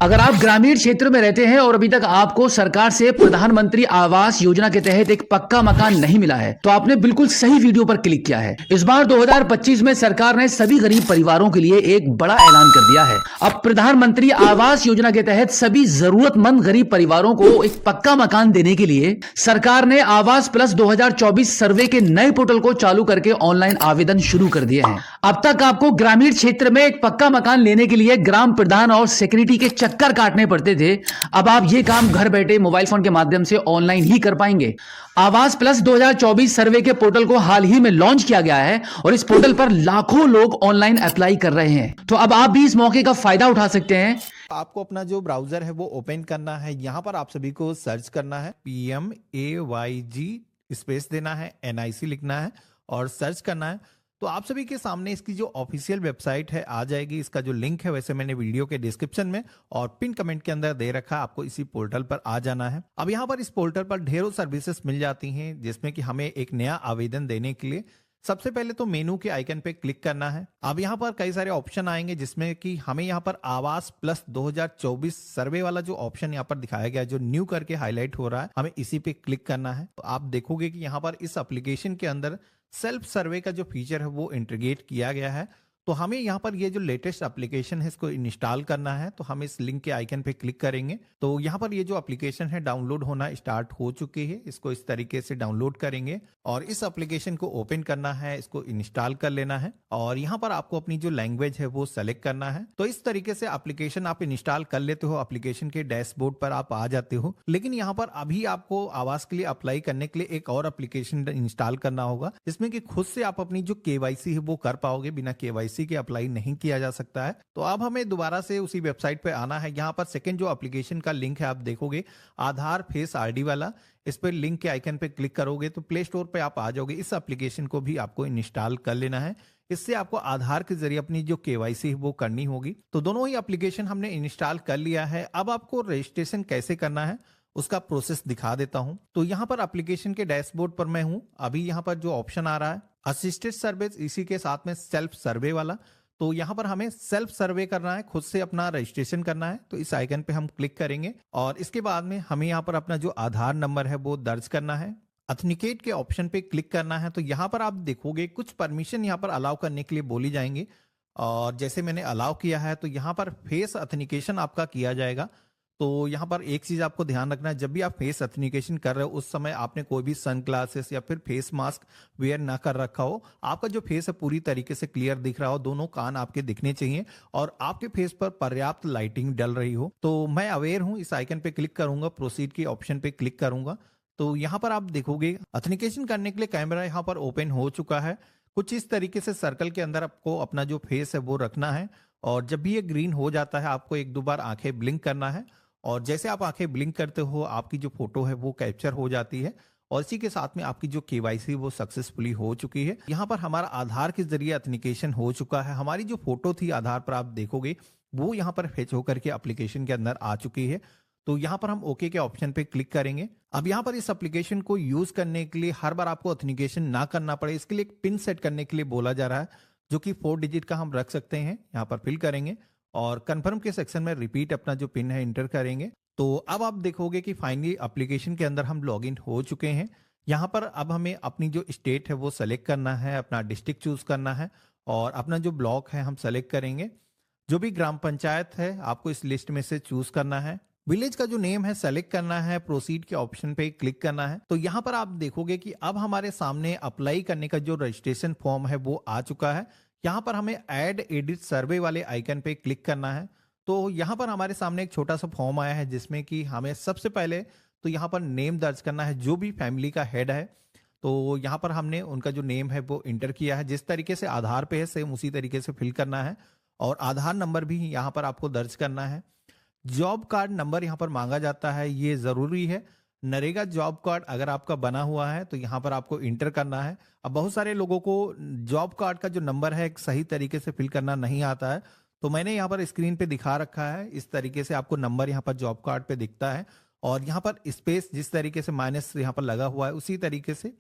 अगर आप ग्रामीण क्षेत्र में रहते हैं और अभी तक आपको सरकार से प्रधानमंत्री आवास योजना के तहत एक पक्का मकान नहीं मिला है, तो आपने बिल्कुल सही वीडियो पर क्लिक किया है। इस बार 2025 में सरकार ने सभी गरीब परिवारों के लिए एक बड़ा ऐलान कर दिया है। अब प्रधानमंत्री आवास योजना के तहत सभी जरूरतमंद गरीब परिवारों को एक पक्का मकान देने के लिए सरकार ने आवास प्लस 2024 सर्वे के नए पोर्टल को चालू करके ऑनलाइन आवेदन शुरू कर दिए हैं। अब तक आपको ग्रामीण क्षेत्र में एक पक्का मकान लेने के लिए ग्राम प्रधान और सेक्रेटरी के चक्कर काटने पड़ते थे। अब आप ये काम घर बैठे मोबाइल फोन के माध्यम से ऑनलाइन ही कर पाएंगे। आवास प्लस 2024 सर्वे के पोर्टल को हाल ही में लॉन्च किया गया है और इस पोर्टल पर लाखों लोग ऑनलाइन अप्लाई कर रहे हैं, तो अब आप भी इस मौके का फायदा उठा सकते हैं। आपको अपना जो ब्राउजर है वो ओपन करना है। यहाँ पर आप सभी को सर्च करना है, PMAYG स्पेस देना है, NIC लिखना है और सर्च करना है। तो आप सभी के सामने इसकी जो ऑफिशियल वेबसाइट है आ जाएगी। इसका जो लिंक है वैसे मैंने वीडियो के डिस्क्रिप्शन में और पिन कमेंट के अंदर दे रखा है। आपको इसी पोर्टल पर आ जाना है। अब यहाँ पर इस पोर्टल पर ढेरों सर्विसेज मिल जाती हैं, जिसमें कि हमें एक नया आवेदन देने के लिए सबसे पहले तो मेनू के आइकन पे क्लिक करना है। अब यहाँ पर कई सारे ऑप्शन आएंगे, जिसमें कि हमें यहाँ पर आवास प्लस 2024 सर्वे वाला जो ऑप्शन यहाँ पर दिखाया गया है, जो न्यू करके हाईलाइट हो रहा है, हमें इसी पे क्लिक करना है। तो आप देखोगे कि यहाँ पर इस एप्लीकेशन के अंदर सेल्फ सर्वे का जो फीचर है वो इंटीग्रेट किया गया है। तो हमें यहाँ पर ये जो लेटेस्ट एप्लीकेशन है इसको इंस्टॉल करना है। तो हम इस लिंक के आइकन पे क्लिक करेंगे तो यहाँ पर ये जो एप्लीकेशन है डाउनलोड होना स्टार्ट हो चुकी है। इसको इस तरीके से डाउनलोड करेंगे और इस एप्लीकेशन को ओपन करना है, इसको इंस्टॉल कर लेना है और यहाँ पर आपको अपनी जो लैंग्वेज है वो सेलेक्ट करना है। तो इस तरीके से एप्लीकेशन आप इंस्टॉल कर लेते हो, एप्लीकेशन के डैशबोर्ड पर आप आ जाते हो। लेकिन यहाँ पर अभी आपको आवास के लिए अप्लाई करने के लिए एक और एप्लीकेशन इंस्टॉल करना होगा, जिसमें कि खुद से आप अपनी जो KYC है वो कर पाओगे। बिना KYC के अप्लाई नहीं किया जा सकता है। तो अब हमें दोबारा से उसी वेबसाइट पे आना है। यहाँ पर सेकंड जो एप्लीकेशन का लिंक है आप देखोगे, आधार फेस ID वाला। इस पर लिंक के आइकन पे क्लिक करोगे तो प्ले स्टोर पे आप आ जाओगे। इस एप्लीकेशन को भी आपको इंस्टॉल कर लेना है। इससे आपको आधार के जरिए अपनी जो KYC है वो करनी होगी। तो दोनों ही एप्लीकेशन हमने इंस्टॉल कर लिया है। अब आपको रजिस्ट्रेशन कैसे करना है उसका प्रोसेस दिखा देता हूं। तो यहाँ पर एप्लीकेशन के डैशबोर्ड पर मैं हूं। अभी यहाँ पर जो ऑप्शन आ रहा है असिस्टेड सर्विस, इसी के साथ में सेल्फ सर्वे वाला। तो यहाँ पर हमें सेल्फ सर्वे करना है, खुद से अपना रजिस्ट्रेशन करना है। तो इस आइकन पे हम क्लिक करेंगे और इसके बाद में हमें यहाँ पर अपना जो आधार नंबर है वो दर्ज करना है। ऑथेंटिकेट के ऑप्शन पे क्लिक करना है। तो यहाँ पर आप देखोगे कुछ परमिशन यहाँ पर अलाउ करने के लिए बोली जाएंगे और जैसे मैंने अलाउ किया है तो यहाँ पर फेस ऑथेंटिकेशन आपका किया जाएगा। तो यहाँ पर एक चीज आपको ध्यान रखना है, जब भी आप फेस ऑथेंटिकेशन कर रहे हो उस समय आपने कोई भी सन ग्लासेस या फिर फेस मास्क वेयर ना कर रखा हो। आपका जो फेस है पूरी तरीके से क्लियर दिख रहा हो, दोनों कान आपके दिखने चाहिए और आपके फेस पर पर्याप्त लाइटिंग डल रही हो। तो मैं अवेयर हूँ, इस आइकन पे क्लिक करूंगा, प्रोसीड के ऑप्शन पे क्लिक करूंगा। तो यहाँ पर आप देखोगे ऑथेंटिकेशन करने के लिए कैमरा यहाँ पर ओपन हो चुका है। कुछ इस तरीके से सर्कल के अंदर आपको अपना जो फेस है वो रखना है और जब भी ये ग्रीन हो जाता है आपको एक दो बार आंखें ब्लिंक करना है और जैसे आप आंखें ब्लिंक करते हो आपकी जो फोटो है वो कैप्चर हो जाती है और इसी के साथ में आपकी जो KYC वो सक्सेसफुली हो चुकी है। यहाँ पर हमारा आधार के जरिए ऑथेंटिकेशन हो चुका है। हमारी जो फोटो थी आधार पर आप देखोगे वो यहाँ पर फेच होकर के एप्लीकेशन के अंदर आ चुकी है। तो यहाँ पर हम ओके के ऑप्शन पे क्लिक करेंगे। अब यहाँ पर इस एप्लीकेशन को यूज करने के लिए हर बार आपको ऑथेंटिकेशन ना करना पड़े, इसके लिए एक पिन सेट करने के लिए बोला जा रहा है, जो कि 4 डिजिट का हम रख सकते हैं। यहाँ पर फिल करेंगे और कंफर्म के सेक्शन में रिपीट अपना जो पिन है इंटर करेंगे। तो अब आप देखोगे कि फाइनली एप्लीकेशन के अंदर हम लॉगिन हो चुके हैं। यहाँ पर अब हमें अपनी जो स्टेट है वो सेलेक्ट करना है, अपना डिस्ट्रिक्ट चूज करना है और अपना जो ब्लॉक है हम सेलेक्ट करेंगे। जो भी ग्राम पंचायत है आपको इस लिस्ट में से चूज करना है। विलेज का जो नेम है सेलेक्ट करना है, प्रोसीड के ऑप्शन पे क्लिक करना है। तो यहाँ पर आप देखोगे कि अब हमारे सामने अप्लाई करने का जो रजिस्ट्रेशन फॉर्म है वो आ चुका है। यहाँ पर हमें ऐड एडिट सर्वे वाले आइकन पे क्लिक करना है। तो यहाँ पर हमारे सामने एक छोटा सा फॉर्म आया है, जिसमें कि हमें सबसे पहले तो यहाँ पर नेम दर्ज करना है, जो भी फैमिली का हेड है। तो यहाँ पर हमने उनका जो नेम है वो इंटर किया है, जिस तरीके से आधार पे है सेम उसी तरीके से फिल करना है और आधार नंबर भी यहाँ पर आपको दर्ज करना है। जॉब कार्ड नंबर यहाँ पर मांगा जाता है, ये जरूरी है। नरेगा जॉब कार्ड अगर आपका बना हुआ है तो यहाँ पर आपको इंटर करना है। अब बहुत सारे लोगों को जॉब कार्ड का जो नंबर है एक सही तरीके से फिल करना नहीं आता है, तो मैंने यहाँ पर स्क्रीन पे दिखा रखा है। इस तरीके से आपको नंबर यहाँ पर जॉब कार्ड पे दिखता है और यहाँ पर स्पेस जिस तरीके से माइनस यहाँ पर लगा हुआ है उसी तरीके से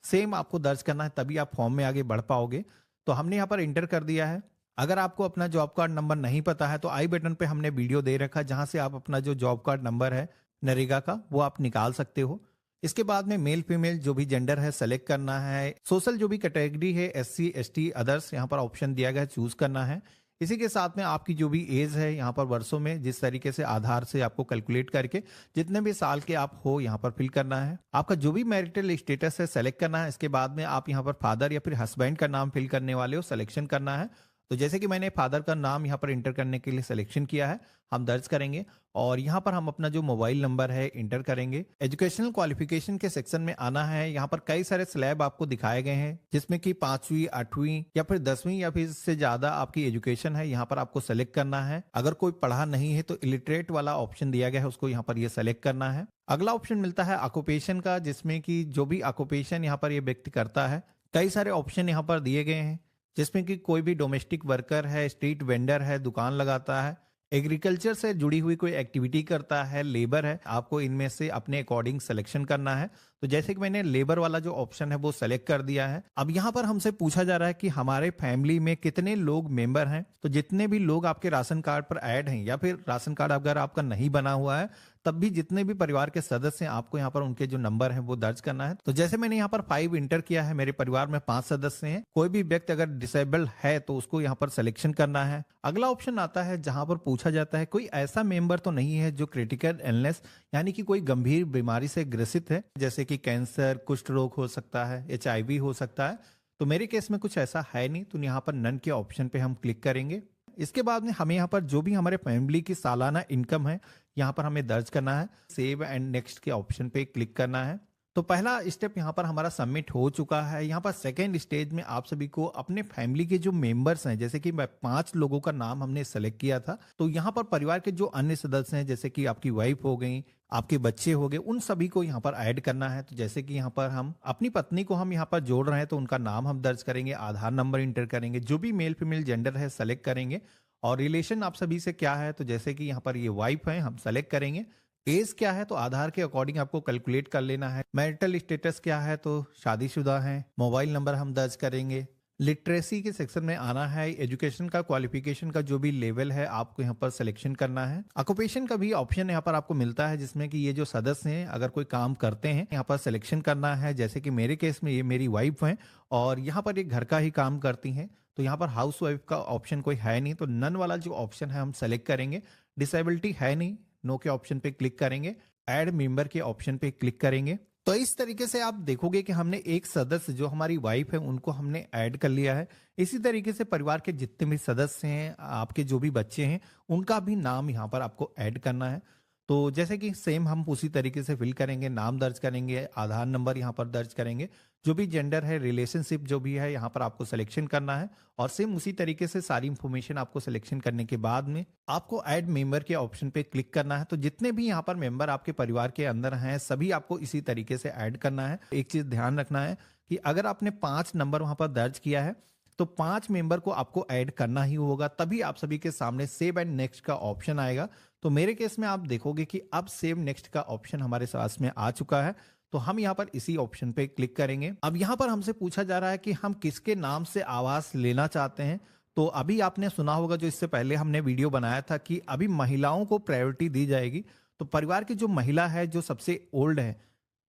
सेम आपको दर्ज करना है, तभी आप फॉर्म में आगे बढ़ पाओगे। तो हमने यहाँ पर इंटर कर दिया है अगर आपको अपना जॉब कार्ड नंबर नहीं पता है तो आई बटन पे हमने वीडियो दे रखा है जहां से आप अपना जो जॉब कार्ड नंबर है नरेगा का वो आप निकाल सकते हो। इसके बाद में मेल फीमेल जो भी जेंडर है सेलेक्ट करना है। सोशल जो भी कैटेगरी है SC ST अदर्स यहाँ पर ऑप्शन दिया गया है, चूज करना है। इसी के साथ में आपकी जो भी एज है यहाँ पर वर्षों में जिस तरीके से आधार से आपको कैलकुलेट करके जितने भी साल के आप हो यहाँ पर फिल करना है। आपका जो भी मैरिटल स्टेटस है सेलेक्ट करना है। इसके बाद में आप यहाँ पर फादर या फिर हस्बैंड का नाम फिल करने वाले हो, सिलेक्शन करना है। तो जैसे कि मैंने फादर का नाम यहाँ पर इंटर करने के लिए सिलेक्शन किया है, हम दर्ज करेंगे और यहाँ पर हम अपना जो मोबाइल नंबर है इंटर करेंगे। एजुकेशनल क्वालिफिकेशन के सेक्शन में आना है। यहाँ पर कई सारे स्लैब आपको दिखाए गए हैं जिसमें कि 5वीं 8वीं या फिर 10वीं या फिर इससे ज्यादा आपकी एजुकेशन है, यहाँ पर आपको सेलेक्ट करना है। अगर कोई पढ़ा नहीं है तो इलिटरेट वाला ऑप्शन दिया गया है, उसको यहाँ पर ये सेलेक्ट करना है। अगला ऑप्शन मिलता है ऑक्यूपेशन का, जिसमें कि जो भी ऑक्यूपेशन यहाँ पर ये व्यक्ति करता है, कई सारे ऑप्शन यहाँ पर दिए गए हैं जिसमें कि कोई भी डोमेस्टिक वर्कर है, स्ट्रीट वेंडर है, दुकान लगाता है, एग्रीकल्चर से जुड़ी हुई कोई एक्टिविटी करता है, लेबर है। आपको इनमें से अपने अकॉर्डिंग सिलेक्शन करना है। तो जैसे कि मैंने लेबर वाला जो ऑप्शन है वो सेलेक्ट कर दिया है। अब यहाँ पर हमसे पूछा जा रहा है कि हमारे फैमिली में कितने लोग मेंबर हैं। तो जितने भी लोग आपके राशन कार्ड पर ऐड हैं या फिर राशन कार्ड अगर आपका नहीं बना हुआ है तब भी जितने भी परिवार के सदस्य हैं आपको यहाँ पर उनके जो नंबर है वो दर्ज करना है। तो जैसे मैंने यहाँ पर 5 इंटर किया है, मेरे परिवार में 5 सदस्य हैं। कोई भी व्यक्ति अगर डिसेबल्ड है तो उसको यहाँ पर सिलेक्शन करना है। अगला ऑप्शन आता है जहां पर पूछा जाता है कोई ऐसा मेंबर तो नहीं है जो क्रिटिकल इलनेस यानी कि कोई गंभीर बीमारी से ग्रसित है, जैसे कि कैंसर, कुष्ठ रोग हो सकता है, HIV हो सकता है। तो मेरे केस में कुछ ऐसा है नहीं, तो यहाँ पर नन के ऑप्शन पे हम क्लिक करेंगे। इसके बाद में हमें यहाँ पर जो भी हमारे फैमिली की सालाना इनकम है यहाँ पर हमें दर्ज करना है। सेव एंड नेक्स्ट के ऑप्शन पे क्लिक करना है। तो पहला स्टेप यहाँ पर हमारा सबमिट हो चुका है। यहाँ पर सेकेंड स्टेज में आप सभी को अपने फैमिली के जो मेंबर्स हैं, जैसे कि 5 लोगों का नाम हमने सेलेक्ट किया था, तो यहाँ पर परिवार के जो अन्य सदस्य हैं जैसे कि आपकी वाइफ हो गई, आपके बच्चे हो गए, उन सभी को यहाँ पर ऐड करना है। तो जैसे कि यहाँ पर हम अपनी पत्नी को हम यहाँ पर जोड़ रहे हैं तो उनका नाम हम दर्ज करेंगे, आधार नंबर इंटर करेंगे, जो भी मेल फीमेल जेंडर है सेलेक्ट करेंगे और रिलेशन आप सभी से क्या है। तो जैसे कि यहाँ पर ये वाइफ है, हम सेलेक्ट करेंगे। एज क्या है तो आधार के अकॉर्डिंग आपको कैलकुलेट कर लेना है। मैरिटल स्टेटस क्या है तो शादीशुदा है। मोबाइल नंबर हम दर्ज करेंगे। लिटरेसी के सेक्शन में आना है। एजुकेशन का क्वालिफिकेशन का जो भी लेवल है आपको यहाँ पर सिलेक्शन करना है। ऑक्यूपेशन का भी ऑप्शन यहाँ पर आपको मिलता है जिसमें कि ये जो सदस्य हैं अगर कोई काम करते हैं यहाँ पर सिलेक्शन करना है। जैसे कि मेरे केस में ये मेरी वाइफ है और यहाँ पर एक घर का ही काम करती हैं, तो यहाँ पर हाउस वाइफ का ऑप्शन कोई है नहीं, तो नन वाला जो ऑप्शन है हम सेलेक्ट करेंगे। डिसेबिलिटी है नहीं, नो के ऑप्शन पे क्लिक करेंगे। ऐड मेंबर के ऑप्शन पे क्लिक करेंगे। तो इस तरीके से आप देखोगे कि हमने एक सदस्य जो हमारी वाइफ है उनको हमने ऐड कर लिया है। इसी तरीके से परिवार के जितने भी सदस्य हैं, आपके जो भी बच्चे हैं, उनका भी नाम यहाँ पर आपको ऐड करना है। तो जैसे कि सेम हम उसी तरीके से फिल करेंगे, नाम दर्ज करेंगे, आधार नंबर यहाँ पर दर्ज करेंगे, जो भी जेंडर है, रिलेशनशिप जो भी है यहाँ पर आपको सिलेक्शन करना है और सेम उसी तरीके से सारी इंफॉर्मेशन आपको सिलेक्शन करने के बाद में आपको ऐड मेंबर के ऑप्शन पे क्लिक करना है। तो जितने भी यहाँ पर मेंबर आपके परिवार के अंदर हैं सभी आपको इसी तरीके से ऐड करना है। एक चीज ध्यान रखना है कि अगर आपने 5 नंबर वहां पर दर्ज किया है तो 5 मेंबर को आपको ऐड करना ही होगा, तभी आप सभी के सामने सेव एंड नेक्स्ट का ऑप्शन आएगा। तो मेरे केस में आप देखोगे कि अब सेव नेक्स्ट का ऑप्शन हमारे साथ में आ चुका है, तो हम यहाँ पर इसी ऑप्शन पे क्लिक करेंगे। अब यहाँ पर हमसे पूछा जा रहा है कि हम किसके नाम से आवास लेना चाहते हैं। तो अभी आपने सुना होगा जो इससे पहले हमने वीडियो बनाया था कि अभी महिलाओं को प्रायोरिटी दी जाएगी। तो परिवार की जो महिला है जो सबसे ओल्ड है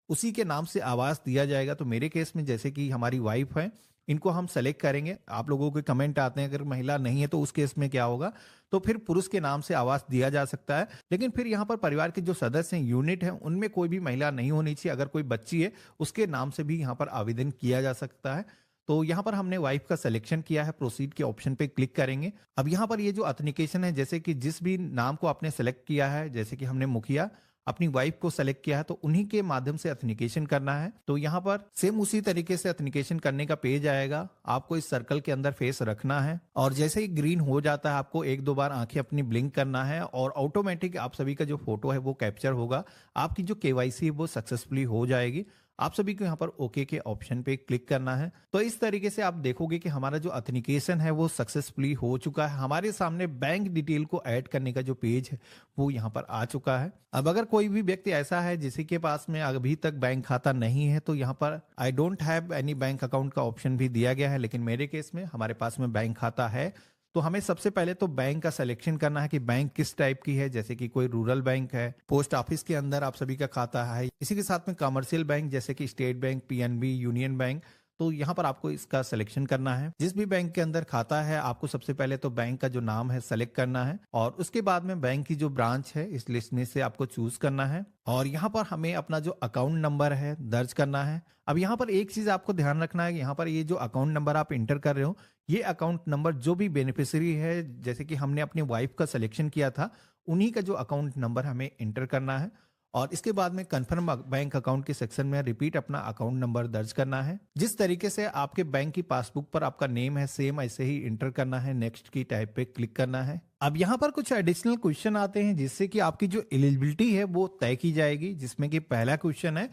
उसी के नाम से आवास दिया जाएगा। तो मेरे केस में जैसे कि हमारी वाइफ है, इनको हम सेलेक्ट करेंगे। आप लोगों के कमेंट आते हैं अगर महिला नहीं है तो उस केस में क्या होगा, तो फिर पुरुष के नाम से आवास दिया जा सकता है। लेकिन फिर यहाँ पर परिवार के जो सदस्य हैं, यूनिट हैं, उनमें कोई भी महिला नहीं होनी चाहिए। अगर कोई बच्ची है उसके नाम से भी यहाँ पर आवेदन किया जा सकता है। तो यहाँ पर हमने वाइफ का सिलेक्शन किया है, प्रोसीड के ऑप्शन पे क्लिक करेंगे। अब यहाँ पर ये जो ऑथेंटिकेशन है, जैसे कि जिस भी नाम को आपने सेलेक्ट किया है, जैसे कि हमने मुखिया अपनी वाइफ को सेलेक्ट किया है तो उन्हीं के माध्यम से ऑथेंटिकेशन करना है। तो यहाँ पर सेम उसी तरीके से ऑथेंटिकेशन करने का पेज आएगा। आपको इस सर्कल के अंदर फेस रखना है और जैसे ही ग्रीन हो जाता है आपको 1-2 बार आंखें अपनी ब्लिंक करना है और ऑटोमेटिक आप सभी का जो फोटो है वो कैप्चर होगा। आपकी जो KYC है वो सक्सेसफुली हो जाएगी। आप सभी को यहाँ पर ओके के ऑप्शन पे क्लिक करना है। तो इस तरीके से आप देखोगे कि हमारा जो ऑथेंटिकेशन है वो सक्सेसफुली हो चुका है। हमारे सामने बैंक डिटेल को ऐड करने का जो पेज है वो यहाँ पर आ चुका है। अब अगर कोई भी व्यक्ति ऐसा है जिसके के पास में अभी तक बैंक खाता नहीं है तो यहाँ पर I don't have any bank account का ऑप्शन भी दिया गया है, लेकिन मेरे केस में हमारे पास में बैंक खाता है। तो हमें सबसे पहले तो बैंक का सिलेक्शन करना है कि बैंक किस टाइप की है, जैसे कि कोई रूरल बैंक है, पोस्ट ऑफिस के अंदर आप सभी का खाता है, इसी के साथ में कमर्शियल बैंक जैसे कि state bank, PNB, union bank. तो यहाँ पर आपको इसका सिलेक्शन करना है। जिस भी बैंक के अंदर खाता है आपको सबसे पहले तो बैंक का जो नाम है सेलेक्ट करना है और उसके बाद में बैंक की जो ब्रांच है इस लिस्ट में से आपको चूज करना है और यहाँ पर हमें अपना जो अकाउंट नंबर है दर्ज करना है। अब यहाँ पर एक चीज आपको ध्यान रखना है, यहाँ पर ये जो अकाउंट नंबर आप इंटर कर रहे हो ये अकाउंट नंबर जो भी बेनिफिशियरी है, जैसे कि हमने अपनी वाइफ का सिलेक्शन किया था, उन्हीं का जो अकाउंट नंबर हमें इंटर करना है और इसके बाद में कंफर्म बैंक अकाउंट के सेक्शन में रिपीट अपना अकाउंट नंबर दर्ज करना है। जिस तरीके से आपके बैंक की पासबुक पर आपका नेम है सेम ऐसे ही इंटर करना है। नेक्स्ट की टाइप पे क्लिक करना है। अब यहाँ पर कुछ एडिशनल क्वेश्चन आते हैं जिससे कि आपकी जो एलिजिबिलिटी है वो तय की जाएगी, जिसमें कि पहला क्वेश्चन है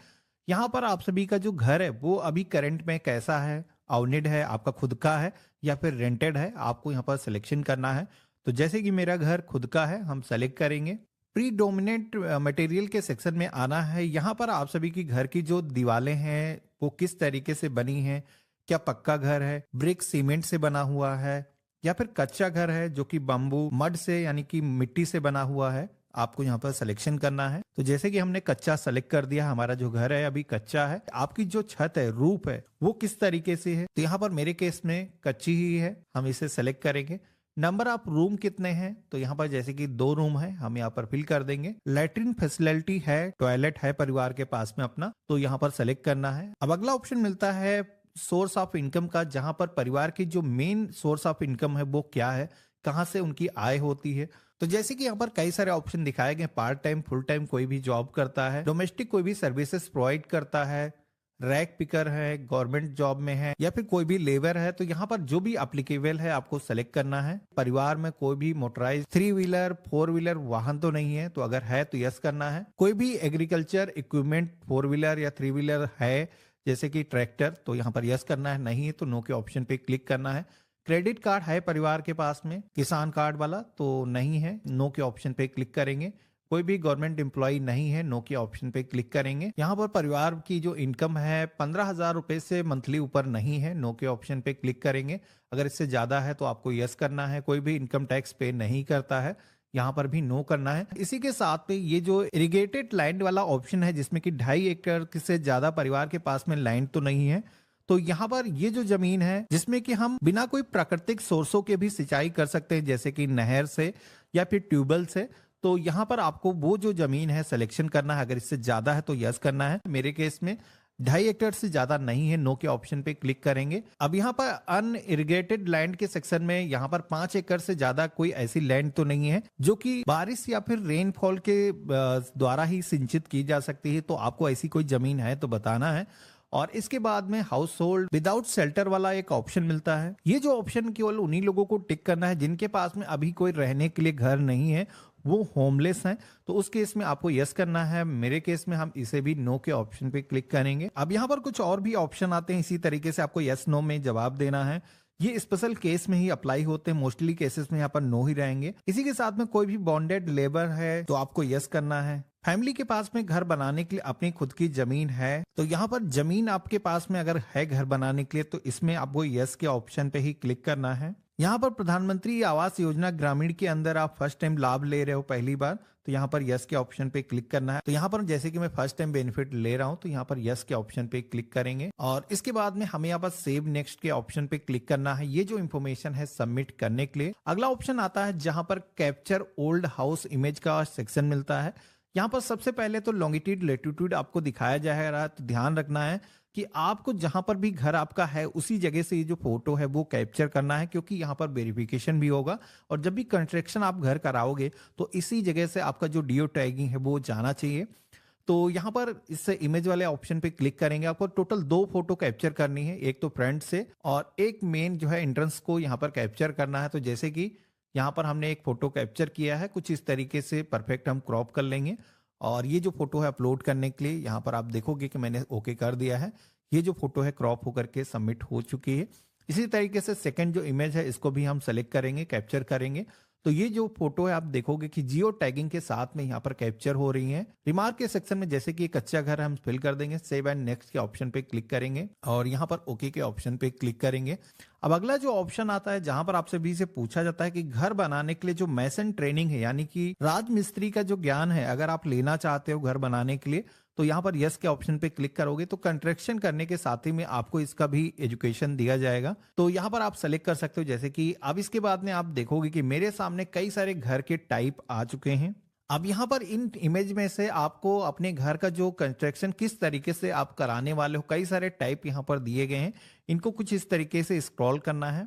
यहाँ पर आप सभी का जो घर है वो अभी करंट में कैसा है, ओनेड है, आपका खुद का है या फिर रेंटेड है, आपको यहाँ पर सिलेक्शन करना है। तो जैसे कि मेरा घर खुद का है, हम सेलेक्ट करेंगे। प्रीडोमिनेंट मटेरियल के सेक्शन में आना है। यहाँ पर आप सभी की घर की जो दीवारें हैं वो किस तरीके से बनी है, क्या पक्का घर है, ब्रिक सीमेंट से बना हुआ है या फिर कच्चा घर है जो कि बम्बू मड से यानी कि मिट्टी से बना हुआ है, आपको यहाँ पर सिलेक्शन करना है। तो जैसे कि हमने कच्चा सेलेक्ट कर दिया, हमारा जो घर है अभी कच्चा है। आपकी जो छत है, रूफ है, वो किस तरीके से है, तो यहाँ पर मेरे केस में कच्ची ही है, हम इसे सेलेक्ट करेंगे। नंबर ऑफ रूम कितने हैं, तो यहाँ पर जैसे कि 2 रूम है, हम यहाँ पर फिल कर देंगे। लैट्रिन फैसिलिटी है, टॉयलेट है परिवार के पास में अपना, तो यहाँ पर सेलेक्ट करना है। अब अगला ऑप्शन मिलता है सोर्स ऑफ इनकम का, जहां पर परिवार की जो मेन सोर्स ऑफ इनकम है वो क्या है, कहां से उनकी आय होती है। तो जैसे कि यहाँ पर कई सारे ऑप्शन दिखाए गए, पार्ट टाइम, फुल टाइम, कोई भी जॉब करता है, डोमेस्टिक कोई भी सर्विसेज प्रोवाइड करता है, रैक पिकर है, गवर्नमेंट जॉब में है या फिर कोई भी लेबर है। तो यहाँ पर जो भी एप्लीकेबल है आपको सेलेक्ट करना है। परिवार में कोई भी मोटराइज 3 व्हीलर 4 व्हीलर वाहन तो नहीं है, तो अगर है तो यस करना है। कोई भी एग्रीकल्चर इक्विपमेंट 4 व्हीलर या 3 व्हीलर है जैसे कि ट्रैक्टर, तो यहाँ पर यस करना है, नहीं है तो नो के ऑप्शन पे क्लिक करना है। क्रेडिट कार्ड है परिवार के पास में, किसान कार्ड वाला, तो नहीं है, नो के ऑप्शन पे क्लिक करेंगे। कोई भी गवर्नमेंट एम्प्लॉय नहीं है, नो के ऑप्शन पे क्लिक करेंगे। यहाँ पर परिवार की जो इनकम है 15,000 रुपए से मंथली ऊपर नहीं है, नो के ऑप्शन पे क्लिक करेंगे। अगर इससे ज्यादा है तो आपको यस करना है। कोई भी इनकम टैक्स पे नहीं करता है, यहाँ पर भी नो करना है। इसी के साथ में ये जो इरिगेटेड लैंड वाला ऑप्शन है जिसमें कि 2.5 एकड़ से ज्यादा परिवार के पास में लैंड तो नहीं है, तो यहाँ पर ये जो जमीन है जिसमें कि हम बिना कोई प्राकृतिक सोर्सों के भी सिंचाई कर सकते हैं जैसे कि नहर से या फिर ट्यूबवेल से, तो यहाँ पर आपको वो जो जमीन है सिलेक्शन करना है। अगर इससे ज्यादा है तो यस करना है। मेरे केस में 2.5 एकड़ से ज्यादा नहीं है, नो के ऑप्शन पे क्लिक करेंगे। अब यहाँ पर अनइरिगेटेड लैंड के सेक्शन में यहाँ पर 5 एकड़ से ज्यादा कोई ऐसी लैंड तो नहीं है जो कि बारिश या फिर रेनफॉल के द्वारा ही सिंचित की जा सकती है, तो आपको ऐसी कोई जमीन है तो बताना है। और इसके बाद में हाउस होल्ड विदाउट शेल्टर वाला एक ऑप्शन मिलता है। ये जो ऑप्शन केवल उन्हीं लोगों को टिक करना है जिनके पास में अभी कोई रहने के लिए घर नहीं है, वो होमलेस हैं, तो उस केस में आपको यस करना है। मेरे केस में हम इसे भी नो के ऑप्शन पे क्लिक करेंगे। अब यहाँ पर कुछ और भी ऑप्शन आते हैं, इसी तरीके से आपको यस नो में जवाब देना है। ये स्पेशल केस में ही अप्लाई होते हैं, मोस्टली केसेस में यहाँ पर नो ही रहेंगे। इसी के साथ में कोई भी बॉन्डेड लेबर है तो आपको यस करना है। फैमिली के पास में घर बनाने के लिए अपनी खुद की जमीन है, तो यहाँ पर जमीन आपके पास में अगर है घर बनाने के लिए तो इसमें आपको यस के ऑप्शन पे ही क्लिक करना है। यहाँ पर प्रधानमंत्री आवास योजना ग्रामीण के अंदर आप फर्स्ट टाइम लाभ ले रहे हो पहली बार, तो यहाँ पर यस के ऑप्शन पे क्लिक करना है। तो यहाँ पर जैसे कि मैं फर्स्ट टाइम बेनिफिट ले रहा हूँ तो यहाँ पर यस के ऑप्शन पे क्लिक करेंगे और इसके बाद में हमें यहाँ पर सेव नेक्स्ट के ऑप्शन पे क्लिक करना है। ये जो इन्फॉर्मेशन है सबमिट करने के लिए अगला ऑप्शन आता है जहां पर कैप्चर ओल्ड हाउस इमेज का सेक्शन मिलता है। यहाँ पर सबसे पहले तो लॉन्गिट्यूड लेटीट्यूड आपको दिखाया जाएगा, तो ध्यान रखना है कि आपको जहां पर भी घर आपका है उसी जगह से ये जो फोटो है वो कैप्चर करना है, क्योंकि यहाँ पर वेरिफिकेशन भी होगा और जब भी कंस्ट्रक्शन आप घर कराओगे तो इसी जगह से आपका जो जियो टैगिंग है वो जाना चाहिए। तो यहाँ पर इस इमेज वाले ऑप्शन पे क्लिक करेंगे। आपको टोटल 2 फोटो कैप्चर करनी है, एक तो फ्रंट से और एक मेन जो है एंट्रेंस को यहाँ पर कैप्चर करना है। तो जैसे कि यहाँ पर हमने एक फोटो कैप्चर किया है, कुछ इस तरीके से परफेक्ट हम क्रॉप कर लेंगे और ये जो फोटो है अपलोड करने के लिए यहाँ पर आप देखोगे कि मैंने ओके कर दिया है। ये जो फोटो है क्रॉप होकर के सबमिट हो चुकी है। इसी तरीके से सेकंड जो इमेज है इसको भी हम सेलेक्ट करेंगे, कैप्चर करेंगे। तो ये जो फोटो है आप देखोगे कि जियो टैगिंग के साथ में यहाँ पर कैप्चर हो रही है। रिमार्क के सेक्शन में जैसे कि कच्चा घर है हम फिल कर देंगे, सेव एंड नेक्स्ट के ऑप्शन पे क्लिक करेंगे और यहाँ पर ओके के ऑप्शन पे क्लिक करेंगे। अब अगला जो ऑप्शन आता है जहां पर आप सभी से पूछा जाता है कि घर बनाने के लिए जो मैसन ट्रेनिंग है यानी कि राजमिस्त्री का जो ज्ञान है अगर आप लेना चाहते हो घर बनाने के लिए, तो यहाँ पर यस के ऑप्शन पे क्लिक करोगे तो कंस्ट्रक्शन करने के साथ ही में आपको इसका भी एजुकेशन दिया जाएगा। तो यहाँ पर आप सेलेक्ट कर सकते हो, जैसे कि अब इसके बाद में आप देखोगे कि मेरे सामने कई सारे घर के टाइप आ चुके हैं। अब यहाँ पर इन इमेज में से आपको अपने घर का जो कंस्ट्रक्शन किस तरीके से आप कराने वाले हो, कई सारे टाइप यहाँ पर दिए गए हैं। इनको कुछ इस तरीके से स्क्रॉल करना है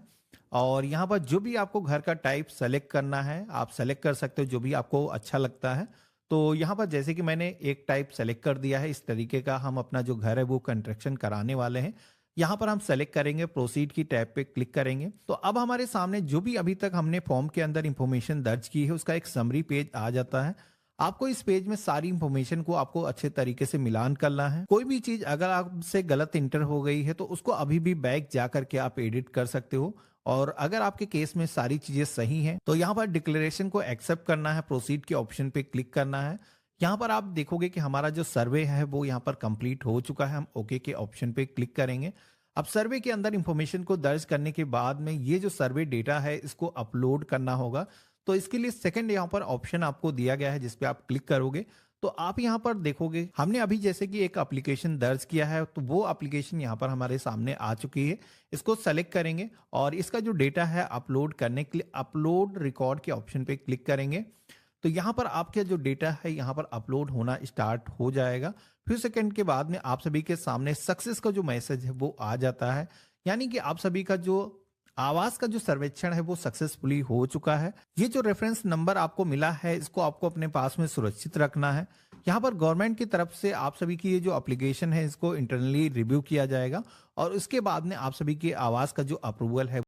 और यहाँ पर जो भी आपको घर का टाइप सेलेक्ट करना है आप सेलेक्ट कर सकते हो, जो भी आपको अच्छा लगता है। तो यहाँ पर जैसे कि मैंने एक टाइप सेलेक्ट कर दिया है, इस तरीके का हम अपना जो घर है वो कंस्ट्रक्शन कराने वाले हैं। यहाँ पर हम सेलेक्ट करेंगे, प्रोसीड की टैब पे क्लिक करेंगे। तो अब हमारे सामने जो भी अभी तक हमने फॉर्म के अंदर इंफॉर्मेशन दर्ज की है उसका एक समरी पेज आ जाता है। आपको इस पेज में सारी इंफॉर्मेशन को आपको अच्छे तरीके से मिलान करना है। कोई भी चीज अगर आपसे गलत इंटर हो गई है तो उसको अभी भी बैक जा करके आप एडिट कर सकते हो, और अगर आपके केस में सारी चीजें सही हैं तो यहाँ पर डिक्लेरेशन को एक्सेप्ट करना है, प्रोसीड के ऑप्शन पे क्लिक करना है। यहाँ पर आप देखोगे कि हमारा जो सर्वे है वो यहाँ पर कंप्लीट हो चुका है। हम ओके के ऑप्शन पे क्लिक करेंगे। अब सर्वे के अंदर इंफॉर्मेशन को दर्ज करने के बाद में ये जो सर्वे डेटा है इसको अपलोड करना होगा। तो इसके लिए सेकंड यहाँ पर ऑप्शन आपको दिया गया है जिस पे आप क्लिक करोगे तो आप यहाँ पर देखोगे हमने अभी जैसे कि एक एप्लीकेशन दर्ज किया है तो वो एप्लीकेशन यहाँ पर हमारे सामने आ चुकी है। इसको सेलेक्ट करेंगे और इसका जो डेटा है अपलोड करने के लिए अपलोड रिकॉर्ड के ऑप्शन पे क्लिक करेंगे। तो यहाँ पर आपका जो डेटा है यहाँ पर अपलोड होना स्टार्ट हो जाएगा। फिर सेकंड के बाद में आप सभी के सामने सक्सेस का जो मैसेज है वो आ जाता है, यानी कि आप सभी का जो आवास का जो सर्वेक्षण है वो सक्सेसफुली हो चुका है। ये जो रेफरेंस नंबर आपको मिला है इसको आपको अपने पास में सुरक्षित रखना है। यहाँ पर गवर्नमेंट की तरफ से आप सभी की ये जो एप्लीकेशन है इसको इंटरनली रिव्यू किया जाएगा और उसके बाद में आप सभी के आवास का जो अप्रूवल है